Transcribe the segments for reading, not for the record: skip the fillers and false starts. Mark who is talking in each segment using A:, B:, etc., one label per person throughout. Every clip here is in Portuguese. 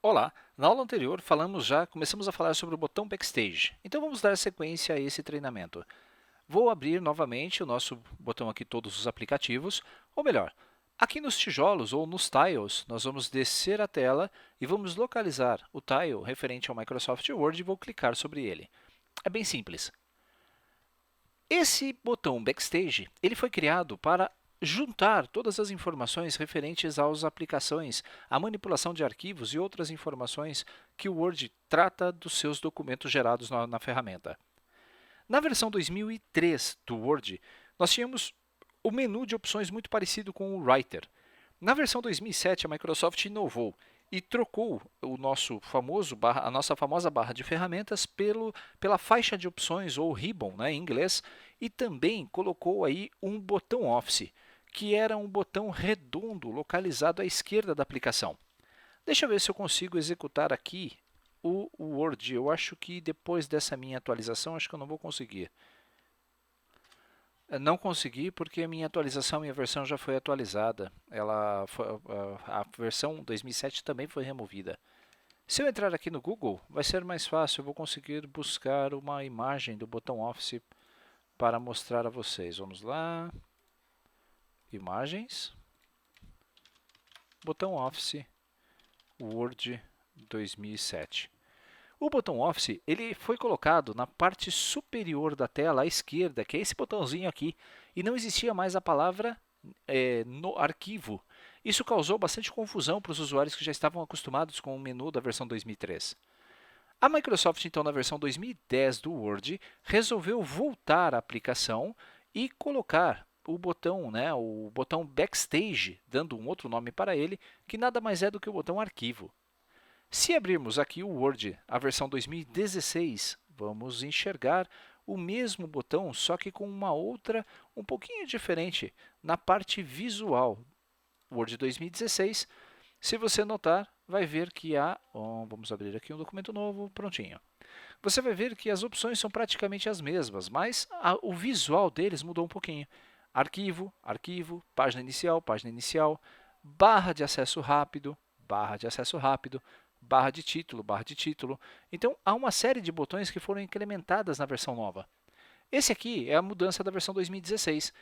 A: Olá, na aula anterior começamos a falar sobre o botão Backstage, então vamos dar sequência a esse treinamento. Vou abrir novamente o nosso botão aqui, todos os aplicativos, ou melhor, aqui nos tijolos ou nos tiles, nós vamos descer a tela e vamos localizar o tile referente ao Microsoft Word e vou clicar sobre ele. É bem simples. Esse botão Backstage ele foi criado para juntar todas as informações referentes às aplicações, à manipulação de arquivos e outras informações que o Word trata dos seus documentos gerados na ferramenta. Na versão 2003 do Word, nós tínhamos o menu de opções muito parecido com o Writer. Na versão 2007, a Microsoft inovou e trocou a nossa famosa barra de ferramentas pela faixa de opções, ou ribbon, né, em inglês, e também colocou aí um botão Office, que era um botão redondo localizado à esquerda da aplicação. Deixa eu ver se eu consigo executar aqui o Word. Eu acho que depois dessa minha atualização, acho que eu não vou conseguir. Não consegui porque a minha atualização, minha versão já foi atualizada. A versão 2007 também foi removida. Se eu entrar aqui no Google, vai ser mais fácil. Eu vou conseguir buscar uma imagem do botão Office para mostrar a vocês. Vamos lá. Imagens. Botão Office Word 2007. O botão Office ele foi colocado na parte superior da tela à esquerda, que é esse botãozinho aqui, e não existia mais a palavra no arquivo. Isso causou bastante confusão para os usuários que já estavam acostumados com o menu da versão 2003. A Microsoft, então, na versão 2010 do Word, resolveu voltar à aplicação e colocar o botão Backstage, dando um outro nome para ele, que nada mais é do que o botão Arquivo. Se abrirmos aqui o Word, a versão 2016, vamos enxergar o mesmo botão, só que com uma outra, um pouquinho diferente, na parte visual. Word 2016, se você notar, vai ver que vamos abrir aqui um documento novo, prontinho. Você vai ver que as opções são praticamente as mesmas, mas o visual deles mudou um pouquinho. Arquivo, arquivo, página inicial, barra de acesso rápido, barra de acesso rápido, barra de título, barra de título. Então, há uma série de botões que foram incrementadas na versão nova. Esse aqui é a mudança da versão 2016.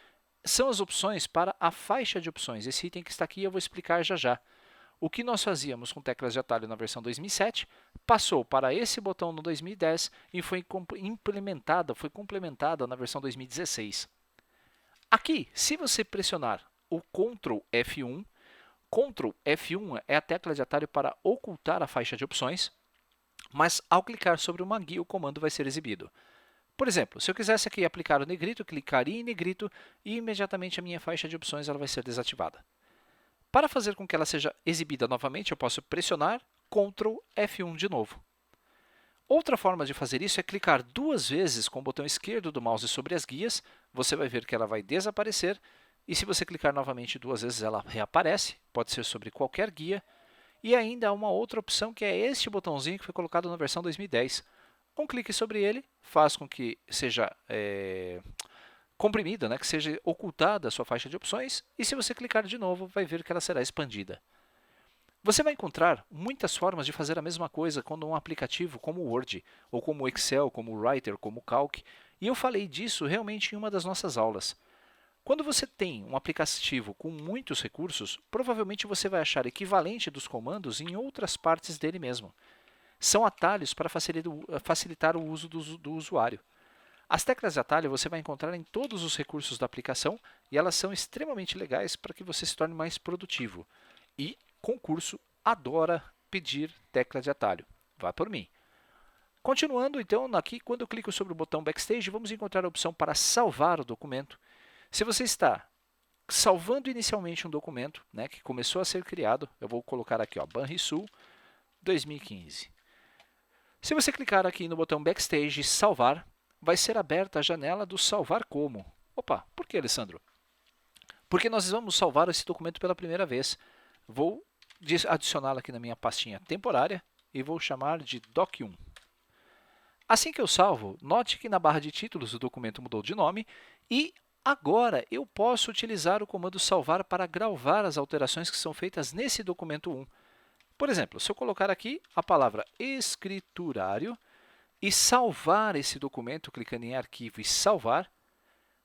A: São as opções para a faixa de opções. Esse item que está aqui eu vou explicar já já. O que nós fazíamos com teclas de atalho na versão 2007 passou para esse botão no 2010 e foi complementada na versão 2016. Aqui, se você pressionar o Ctrl F1, Ctrl F1 é a tecla de atalho para ocultar a faixa de opções, mas ao clicar sobre uma guia, o comando vai ser exibido. Por exemplo, se eu quisesse aqui aplicar o negrito, clicaria em negrito e imediatamente a minha faixa de opções ela vai ser desativada. Para fazer com que ela seja exibida novamente, eu posso pressionar Ctrl F1 de novo. Outra forma de fazer isso é clicar duas vezes com o botão esquerdo do mouse sobre as guias, você vai ver que ela vai desaparecer, e se você clicar novamente duas vezes ela reaparece, pode ser sobre qualquer guia, e ainda há uma outra opção que é este botãozinho que foi colocado na versão 2010. Um clique sobre ele faz com que seja comprimida, que seja ocultada a sua faixa de opções, e se você clicar de novo, vai ver que ela será expandida. Você vai encontrar muitas formas de fazer a mesma coisa quando um aplicativo como o Word, ou como o Excel, como o Writer, como o Calc, e eu falei disso realmente em uma das nossas aulas. Quando você tem um aplicativo com muitos recursos, provavelmente você vai achar equivalente dos comandos em outras partes dele mesmo. São atalhos para facilitar o uso do usuário. As teclas de atalho você vai encontrar em todos os recursos da aplicação e elas são extremamente legais para que você se torne mais produtivo. E concurso adora pedir tecla de atalho. Vá por mim. Continuando, então, aqui, quando eu clico sobre o botão Backstage, vamos encontrar a opção para salvar o documento. Se você está salvando inicialmente um documento que começou a ser criado, eu vou colocar aqui, Banrisul 2015. Se você clicar aqui no botão Backstage e salvar, vai ser aberta a janela do salvar como. Opa, por que, Alessandro? Porque nós vamos salvar esse documento pela primeira vez. Vou adicioná-lo aqui na minha pastinha temporária e vou chamar de Doc1. Assim que eu salvo, note que na barra de títulos o documento mudou de nome e agora eu posso utilizar o comando salvar para gravar as alterações que são feitas nesse documento 1. Por exemplo, se eu colocar aqui a palavra escriturário e salvar esse documento, clicando em arquivo e salvar,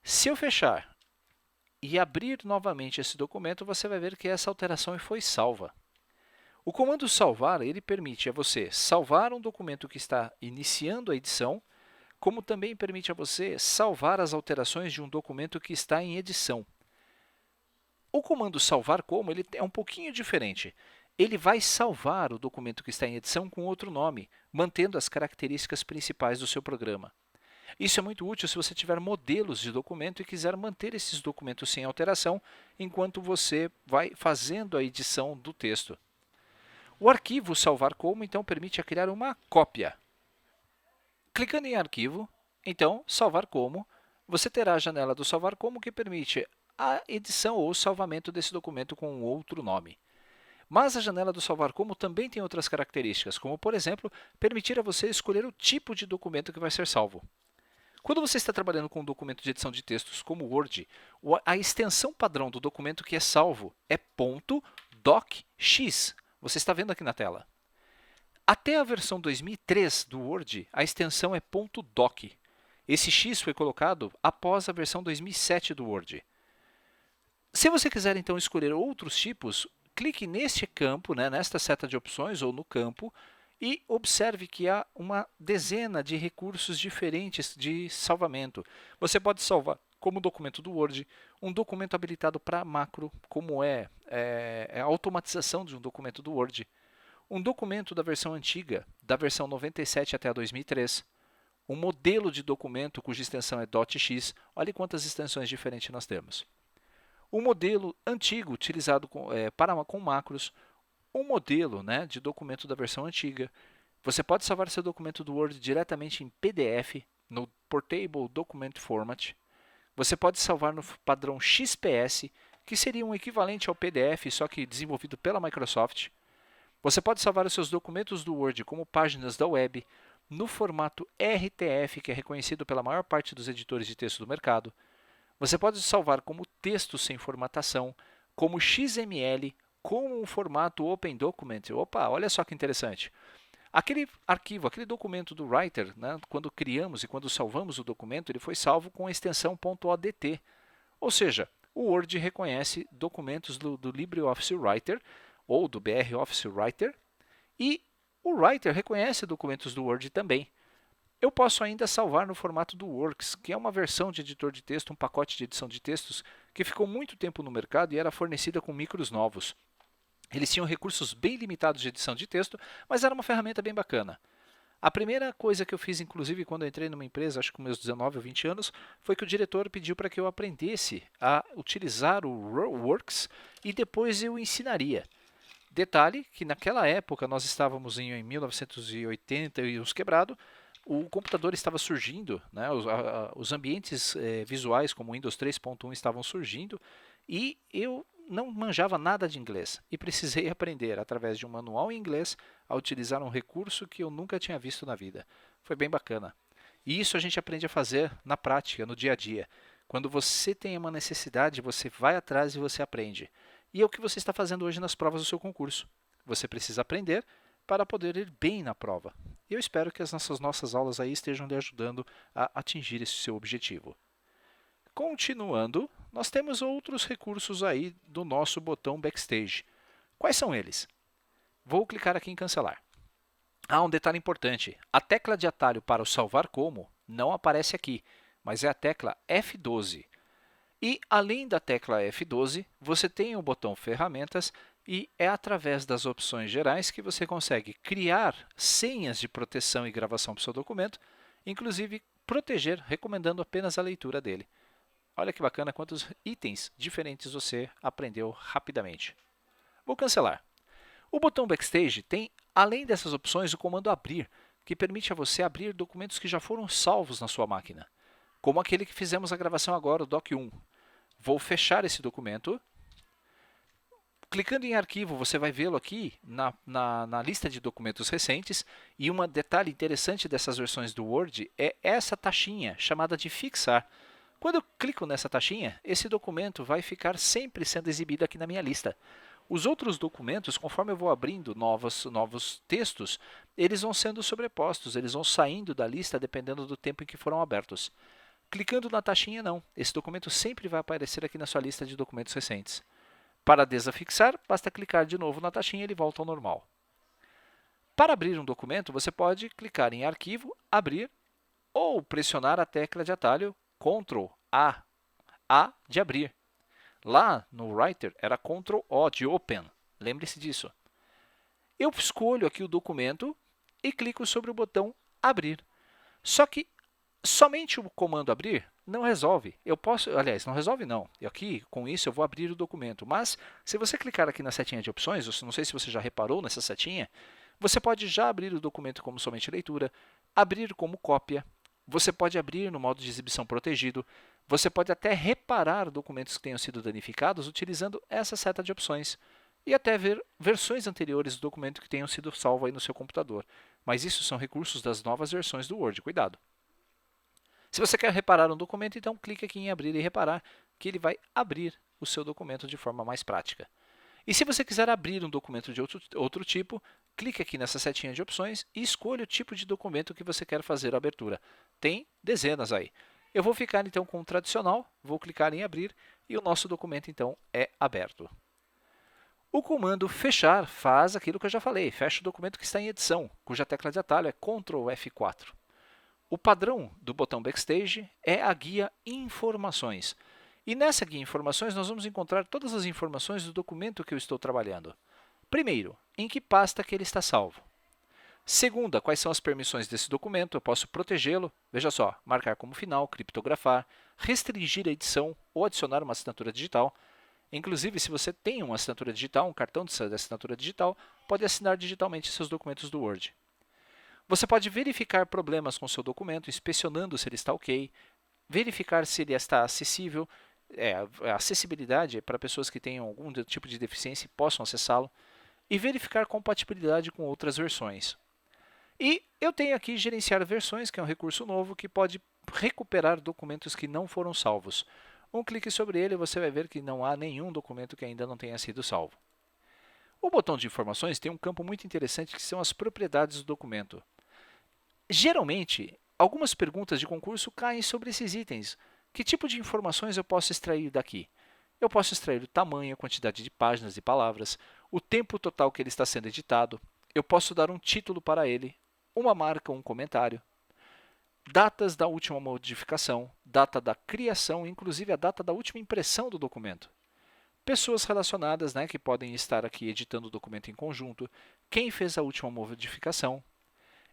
A: se eu fechar e abrir novamente esse documento, você vai ver que essa alteração foi salva. O comando salvar, ele permite a você salvar um documento que está iniciando a edição, como também permite a você salvar as alterações de um documento que está em edição. O comando salvar como, ele é um pouquinho diferente. Ele vai salvar o documento que está em edição com outro nome, mantendo as características principais do seu programa. Isso é muito útil se você tiver modelos de documento e quiser manter esses documentos sem alteração enquanto você vai fazendo a edição do texto. O arquivo salvar como, então, permite criar uma cópia. Clicando em arquivo, então, salvar como, você terá a janela do salvar como que permite a edição ou salvamento desse documento com outro nome. Mas a janela do salvar como também tem outras características, como, por exemplo, permitir a você escolher o tipo de documento que vai ser salvo. Quando você está trabalhando com um documento de edição de textos como o Word, a extensão padrão do documento que é salvo é .docx. Você está vendo aqui na tela. Até a versão 2003 do Word, a extensão é .doc. Esse X foi colocado após a versão 2007 do Word. Se você quiser então escolher outros tipos, clique neste campo, nesta seta de opções ou no campo, e observe que há uma dezena de recursos diferentes de salvamento. Você pode salvar como documento do Word, um documento habilitado para macro, como é a automatização de um documento do Word, um documento da versão antiga, da versão 97 até a 2003, um modelo de documento cuja extensão é .x, olha quantas extensões diferentes nós temos. Um modelo antigo utilizado com macros, um modelo de documento da versão antiga. Você pode salvar seu documento do Word diretamente em PDF, no Portable Document Format. Você pode salvar no padrão XPS, que seria um equivalente ao PDF, só que desenvolvido pela Microsoft. Você pode salvar os seus documentos do Word como páginas da web, no formato RTF, que é reconhecido pela maior parte dos editores de texto do mercado. Você pode salvar como texto sem formatação, como XML, como um formato Open Document. Opa, olha só que interessante. Aquele arquivo, aquele documento do Writer, quando criamos e quando salvamos o documento, ele foi salvo com a extensão .odt. Ou seja, o Word reconhece documentos do LibreOffice Writer ou do BR Office Writer e o Writer reconhece documentos do Word também. Eu posso ainda salvar no formato do Works, que é uma versão de editor de texto, um pacote de edição de textos que ficou muito tempo no mercado e era fornecida com micros novos. Eles tinham recursos bem limitados de edição de texto, mas era uma ferramenta bem bacana. A primeira coisa que eu fiz, inclusive, quando eu entrei numa empresa, acho que com meus 19 ou 20 anos, foi que o diretor pediu para que eu aprendesse a utilizar o Works e depois eu ensinaria. Detalhe que naquela época, nós estávamos em 1980 e uns quebrado, o computador estava surgindo, os ambientes visuais como o Windows 3.1 estavam surgindo e eu não manjava nada de inglês e precisei aprender, através de um manual em inglês, a utilizar um recurso que eu nunca tinha visto na vida. Foi bem bacana. E isso a gente aprende a fazer na prática, no dia a dia. Quando você tem uma necessidade, você vai atrás e você aprende. E é o que você está fazendo hoje nas provas do seu concurso. Você precisa aprender para poder ir bem na prova. E eu espero que as nossas aulas aí estejam lhe ajudando a atingir esse seu objetivo. Continuando, nós temos outros recursos aí do nosso botão Backstage. Quais são eles? Vou clicar aqui em cancelar. Um detalhe importante, a tecla de atalho para o salvar como não aparece aqui, mas é a tecla F12. E além da tecla F12, você tem o botão ferramentas e é através das opções gerais que você consegue criar senhas de proteção e gravação para o seu documento, inclusive proteger, recomendando apenas a leitura dele. Olha que bacana quantos itens diferentes você aprendeu rapidamente. Vou cancelar. O botão Backstage tem, além dessas opções, o comando abrir, que permite a você abrir documentos que já foram salvos na sua máquina, como aquele que fizemos a gravação agora, o Doc1. Vou fechar esse documento. Clicando em arquivo, você vai vê-lo aqui na lista de documentos recentes. E um detalhe interessante dessas versões do Word é essa taxinha, chamada de fixar. Quando eu clico nessa taxinha, esse documento vai ficar sempre sendo exibido aqui na minha lista. Os outros documentos, conforme eu vou abrindo novos textos, eles vão sendo sobrepostos, eles vão saindo da lista dependendo do tempo em que foram abertos. Clicando na taxinha, não. Esse documento sempre vai aparecer aqui na sua lista de documentos recentes. Para desafixar, basta clicar de novo na taxinha e ele volta ao normal. Para abrir um documento, você pode clicar em Arquivo, Abrir, ou pressionar a tecla de atalho Ctrl A de abrir. Lá no Writer era Ctrl O de Open, lembre-se disso. Eu escolho aqui o documento e clico sobre o botão Abrir. Só que somente o comando Abrir não resolve. Eu posso, aliás, não resolve não. E aqui, com isso, eu vou abrir o documento. Mas, se você clicar aqui na setinha de opções, não sei se você já reparou nessa setinha, você pode já abrir o documento como somente leitura, abrir como cópia, você pode abrir no modo de exibição protegido, você pode até reparar documentos que tenham sido danificados utilizando essa seta de opções e até ver versões anteriores do documento que tenham sido salvo aí no seu computador. Mas isso são recursos das novas versões do Word, cuidado. Se você quer reparar um documento, então clique aqui em abrir e reparar que ele vai abrir o seu documento de forma mais prática. E se você quiser abrir um documento de outro tipo, clique aqui nessa setinha de opções e escolha o tipo de documento que você quer fazer a abertura. Tem dezenas aí. Eu vou ficar então com o tradicional, vou clicar em abrir e o nosso documento então é aberto. O comando fechar faz aquilo que eu já falei, fecha o documento que está em edição, cuja tecla de atalho é Ctrl F4. O padrão do botão Backstage é a guia Informações. E nessa guia Informações nós vamos encontrar todas as informações do documento que eu estou trabalhando. Primeiro, em que pasta que ele está salvo. Segunda, quais são as permissões desse documento, eu posso protegê-lo, veja só, marcar como final, criptografar, restringir a edição ou adicionar uma assinatura digital. Inclusive, se você tem uma assinatura digital, um cartão de assinatura digital, pode assinar digitalmente seus documentos do Word. Você pode verificar problemas com seu documento, inspecionando se ele está ok, verificar se ele está acessível, a acessibilidade é para pessoas que tenham algum tipo de deficiência e possam acessá-lo, e verificar compatibilidade com outras versões. E eu tenho aqui gerenciar versões, que é um recurso novo que pode recuperar documentos que não foram salvos. Um clique sobre ele e você vai ver que não há nenhum documento que ainda não tenha sido salvo. O botão de informações tem um campo muito interessante que são as propriedades do documento. Geralmente, algumas perguntas de concurso caem sobre esses itens. Que tipo de informações eu posso extrair daqui? Eu posso extrair o tamanho, a quantidade de páginas e palavras, o tempo total que ele está sendo editado, eu posso dar um título para ele, uma marca ou um comentário, datas da última modificação, data da criação, inclusive a data da última impressão do documento. Pessoas relacionadas, que podem estar aqui editando o documento em conjunto, quem fez a última modificação.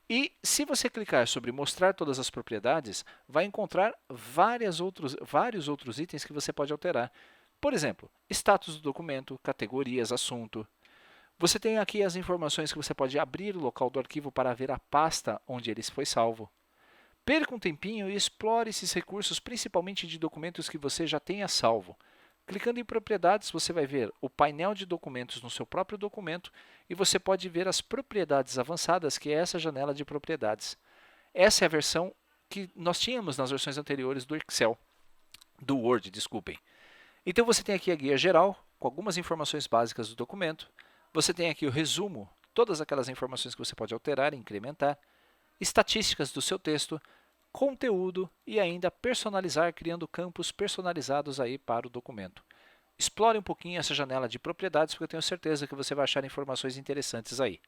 A: E se você clicar sobre mostrar todas as propriedades, vai encontrar vários outros itens que você pode alterar. Por exemplo, status do documento, categorias, assunto. Você tem aqui as informações que você pode abrir o local do arquivo para ver a pasta onde ele foi salvo. Perca um tempinho e explore esses recursos, principalmente de documentos que você já tenha salvo. Clicando em propriedades, você vai ver o painel de documentos no seu próprio documento e você pode ver as propriedades avançadas, que é essa janela de propriedades. Essa é a versão que nós tínhamos nas versões anteriores do Excel, do Word, desculpem. Então você tem aqui a guia geral, com algumas informações básicas do documento. Você tem aqui o resumo, todas aquelas informações que você pode alterar e incrementar. Estatísticas do seu texto, conteúdo e ainda personalizar, criando campos personalizados aí para o documento. Explore um pouquinho essa janela de propriedades, porque eu tenho certeza que você vai achar informações interessantes aí.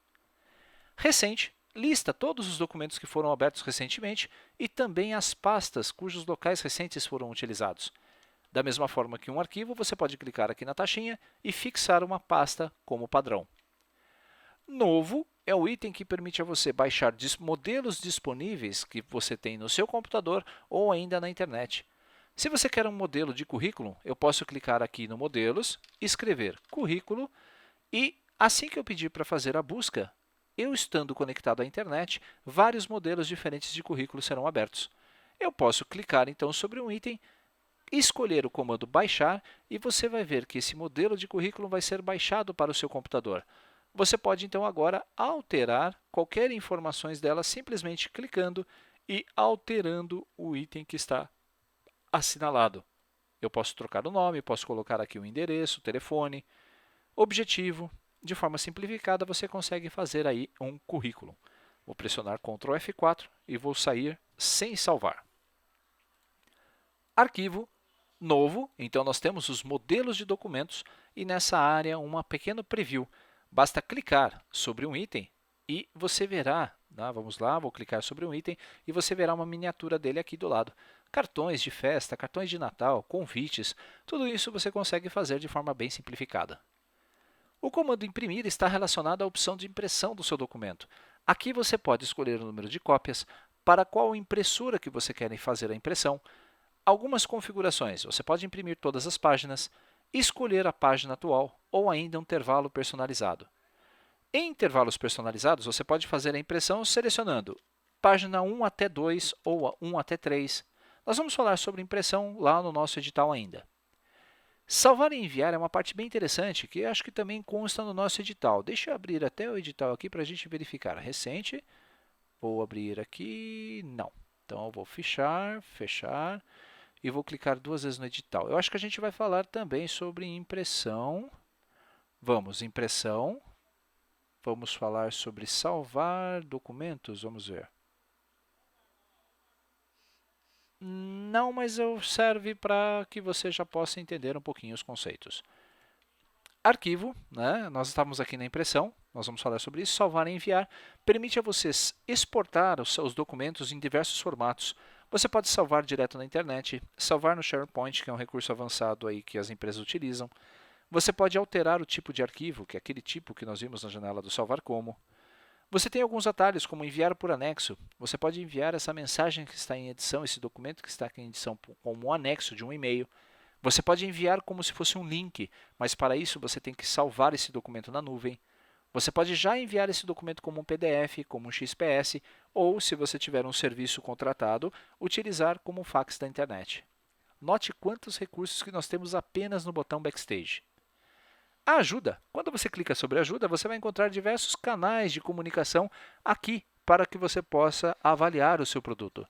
A: Recente, lista todos os documentos que foram abertos recentemente e também as pastas cujos locais recentes foram utilizados. Da mesma forma que um arquivo, você pode clicar aqui na taxinha e fixar uma pasta como padrão. Novo é o item que permite a você baixar modelos disponíveis que você tem no seu computador ou ainda na internet. Se você quer um modelo de currículo, eu posso clicar aqui no Modelos, escrever Currículo e assim que eu pedir para fazer a busca, eu estando conectado à internet, vários modelos diferentes de currículo serão abertos. Eu posso clicar então sobre um item, escolher o comando Baixar e você vai ver que esse modelo de currículo vai ser baixado para o seu computador. Você pode então agora alterar qualquer informações dela simplesmente clicando e alterando o item que está assinalado. Eu posso trocar o nome, posso colocar aqui o endereço, o telefone. Objetivo, de forma simplificada, você consegue fazer aí um currículo. Vou pressionar Ctrl F4 e vou sair sem salvar. Arquivo, novo, então nós temos os modelos de documentos e nessa área uma pequeno preview. Basta clicar sobre um item e você verá, vamos lá, vou clicar sobre um item e você verá uma miniatura dele aqui do lado. Cartões de festa, cartões de Natal, convites, tudo isso você consegue fazer de forma bem simplificada. O comando imprimir está relacionado à opção de impressão do seu documento. Aqui você pode escolher o número de cópias, para qual impressora que você quer fazer a impressão, algumas configurações. Você pode imprimir todas as páginas, escolher a página atual ou ainda um intervalo personalizado. Em intervalos personalizados, você pode fazer a impressão selecionando página 1 até 2 ou 1 até 3. Nós vamos falar sobre impressão lá no nosso edital ainda. Salvar e enviar é uma parte bem interessante que acho que também consta no nosso edital. Deixa eu abrir até o edital aqui para a gente verificar. Recente. Vou abrir aqui. Não. Então, eu vou fechar e vou clicar 2 vezes no edital. Eu acho que a gente vai falar também sobre impressão. Vamos, impressão. Vamos falar sobre salvar documentos. Vamos ver. Não, mas serve para que você já possa entender um pouquinho os conceitos. Arquivo, nós estamos aqui na impressão, nós vamos falar sobre isso. Salvar e enviar permite a vocês exportar os seus documentos em diversos formatos. Você pode salvar direto na internet, salvar no SharePoint, que é um recurso avançado aí que as empresas utilizam. Você pode alterar o tipo de arquivo, que é aquele tipo que nós vimos na janela do Salvar Como. Você tem alguns atalhos, como enviar por anexo. Você pode enviar essa mensagem que está em edição, esse documento que está aqui em edição, como um anexo de um e-mail. Você pode enviar como se fosse um link, mas para isso você tem que salvar esse documento na nuvem. Você pode já enviar esse documento como um PDF, como um XPS, ou, se você tiver um serviço contratado, utilizar como um fax da internet. Note quantos recursos que nós temos apenas no botão Backstage. A ajuda. Quando você clica sobre ajuda, você vai encontrar diversos canais de comunicação aqui para que você possa avaliar o seu produto.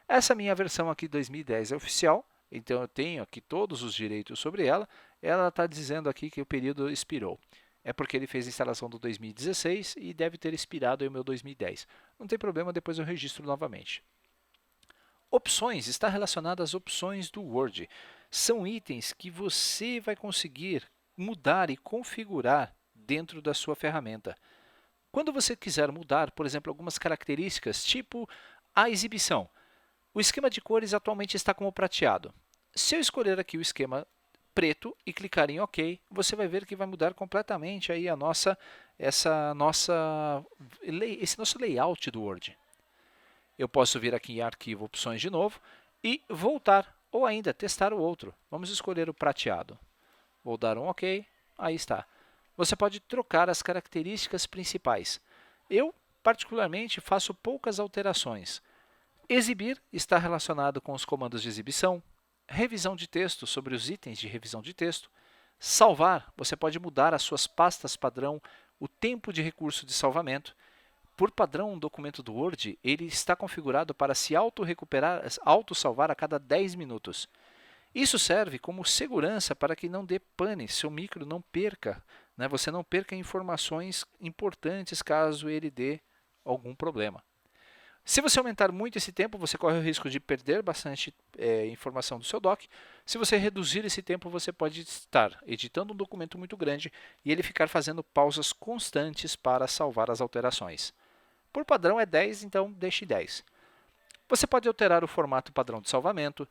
A: Essa minha versão aqui 2010 é oficial, então eu tenho aqui todos os direitos sobre ela. Ela está dizendo aqui que o período expirou. É porque ele fez a instalação do 2016 e deve ter expirado aí o meu 2010. Não tem problema, depois eu registro novamente. Opções está relacionado às opções do Word. São itens que você vai conseguir mudar e configurar dentro da sua ferramenta. Quando você quiser mudar, por exemplo, algumas características, tipo a exibição. O esquema de cores atualmente está como prateado. Se eu escolher aqui o esquema preto e clicar em OK, você vai ver que vai mudar completamente aí esse nosso layout do Word. Eu posso vir aqui em Arquivo, Opções de novo e voltar, ou ainda testar o outro. Vamos escolher o prateado. Vou dar um OK, aí está. Você pode trocar as características principais. Eu, particularmente, faço poucas alterações. Exibir está relacionado com os comandos de exibição. Revisão de texto, sobre os itens de revisão de texto. Salvar, você pode mudar as suas pastas padrão, o tempo de recurso de salvamento. Por padrão, um documento do Word ele está configurado para se auto-salvar a cada 10 minutos. Isso serve como segurança para que não dê pane, seu micro não perca, você não perca informações importantes caso ele dê algum problema. Se você aumentar muito esse tempo, você corre o risco de perder bastante informação do seu doc. Se você reduzir esse tempo, você pode estar editando um documento muito grande e ele ficar fazendo pausas constantes para salvar as alterações. Por padrão é 10, então deixe 10. Você pode alterar o formato padrão de salvamento.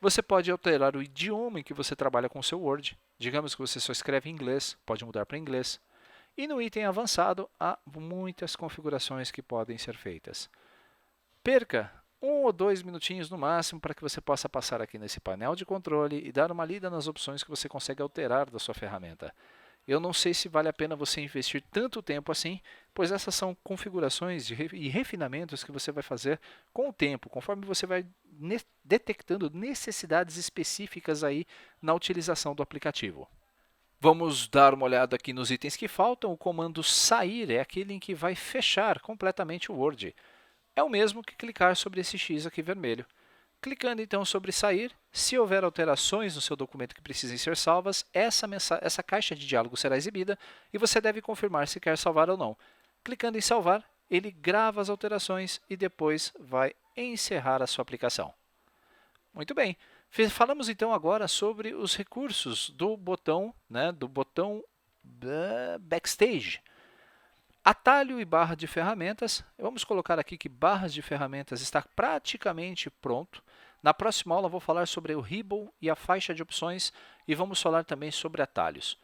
A: Você pode alterar o idioma em que você trabalha com o seu Word. Digamos que você só escreve em inglês, pode mudar para inglês. E no item avançado, há muitas configurações que podem ser feitas. Perca 1 ou 2 minutinhos no máximo para que você possa passar aqui nesse painel de controle e dar uma lida nas opções que você consegue alterar da sua ferramenta. Eu não sei se vale a pena você investir tanto tempo assim, pois essas são configurações e refinamentos que você vai fazer com o tempo, conforme você vai detectando necessidades específicas aí na utilização do aplicativo. Vamos dar uma olhada aqui nos itens que faltam. O comando sair é aquele em que vai fechar completamente o Word. É o mesmo que clicar sobre esse X aqui vermelho. Clicando então sobre sair, se houver alterações no seu documento que precisem ser salvas, essa caixa de diálogo será exibida e você deve confirmar se quer salvar ou não. Clicando em salvar, ele grava as alterações e depois vai encerrar a sua aplicação. Muito bem, falamos então agora sobre os recursos do botão, Backstage. Atalho e barra de ferramentas. Vamos colocar aqui que barras de ferramentas está praticamente pronto. Na próxima aula vou falar sobre o Ribbon e a faixa de opções e vamos falar também sobre atalhos.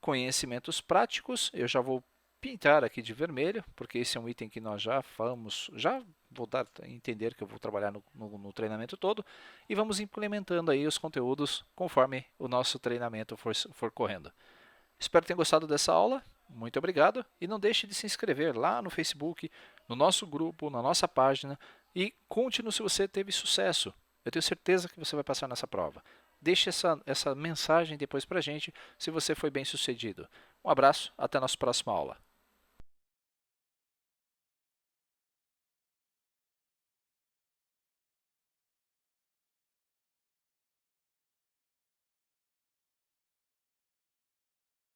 A: Conhecimentos práticos, eu já vou pintar aqui de vermelho, porque esse é um item que nós já falamos, já vou dar a entender que eu vou trabalhar no treinamento todo e vamos implementando aí os conteúdos conforme o nosso treinamento for correndo. Espero que tenham gostado dessa aula. Muito obrigado e não deixe de se inscrever lá no Facebook, no nosso grupo, na nossa página e conte-nos se você teve sucesso. Eu tenho certeza que você vai passar nessa prova. Deixe essa mensagem depois para a gente se você foi bem sucedido. Um abraço, até a nossa próxima aula.